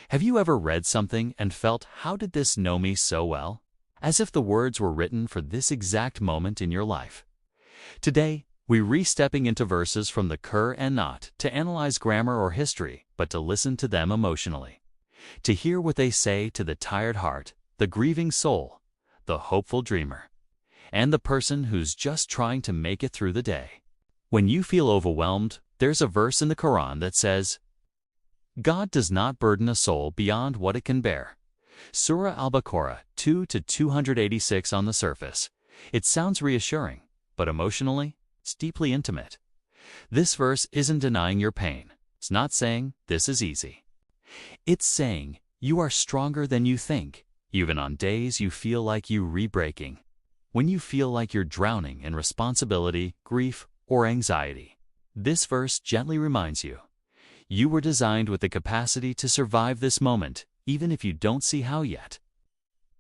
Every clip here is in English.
Have you ever read something and felt, how did this know me so well? As if the words were written for this exact moment in your life. Today, we're re-stepping into verses from the Qur'an not to analyze grammar or history, but to listen to them emotionally. To hear what they say to the tired heart, the grieving soul, the hopeful dreamer, and the person who's just trying to make it through the day. When you feel overwhelmed, there's a verse in the Quran that says, God does not burden a soul beyond what it can bear. Surah Al-Baqarah 2-286. On the surface, it sounds reassuring, but emotionally, it's deeply intimate. This verse isn't denying your pain. It's not saying this is easy. It's saying you are stronger than you think, even on days you feel like you're re-breaking. When you feel like you're drowning in responsibility, grief, or anxiety, this verse gently reminds you, you were designed with the capacity to survive this moment, even if you don't see how yet.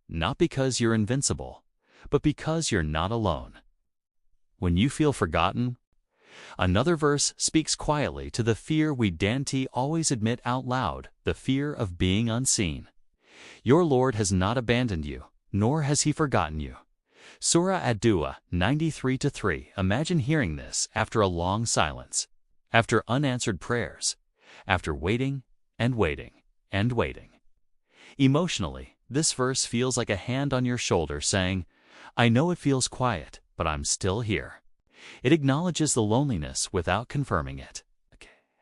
Not because you're invincible, but because you're not alone. When you feel forgotten, another verse speaks quietly to the fear we don't always admit out loud, the fear of being unseen. Your Lord has not abandoned you, nor has He forgotten you. Surah Ad-Du'a 93-3. Imagine hearing this after a long silence, after unanswered prayers, after waiting and waiting and waiting. Emotionally, this verse feels like a hand on your shoulder saying, I know it feels quiet, but I'm still here. It acknowledges the loneliness without confirming it.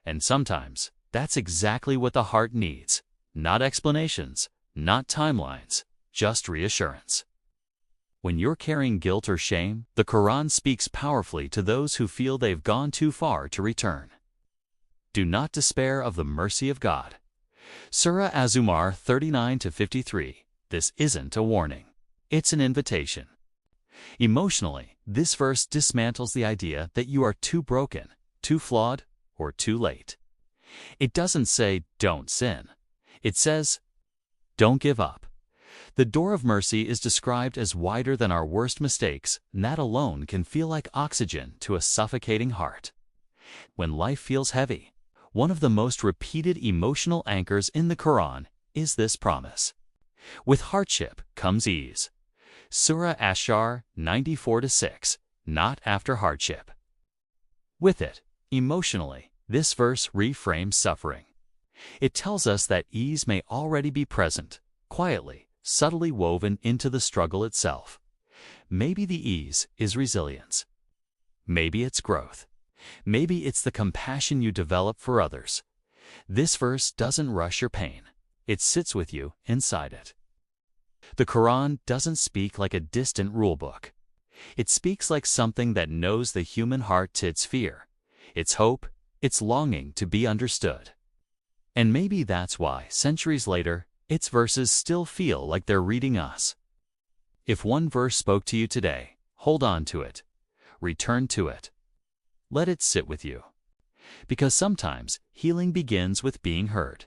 And sometimes, that's exactly what the heart needs. Not explanations, not timelines, just reassurance. When you're carrying guilt or shame, the Quran speaks powerfully to those who feel they've gone too far to return. Do not despair of the mercy of God. Surah Az-Zumar 39-53. This isn't a warning. It's an invitation. Emotionally, this verse dismantles the idea that you are too broken, too flawed, or too late. It doesn't say, don't sin. It says, don't give up. The door of mercy is described as wider than our worst mistakes, and that alone can feel like oxygen to a suffocating heart. When life feels heavy, one of the most repeated emotional anchors in the Quran is this promise. With hardship comes ease. Surah Ash-Shar 94-6, not after hardship. With it, emotionally, this verse reframes suffering. It tells us that ease may already be present, quietly, subtly woven into the struggle itself. Maybe the ease is resilience. Maybe it's growth. Maybe it's the compassion you develop for others. This verse doesn't rush your pain. It sits with you inside it. The Quran doesn't speak like a distant rulebook. It speaks like something that knows the human heart, its fear, its hope, its longing to be understood. And maybe that's why, centuries later, its verses still feel like they're reading us. If one verse spoke to you today, hold on to it. Return to it. Let it sit with you. Because sometimes healing begins with being heard.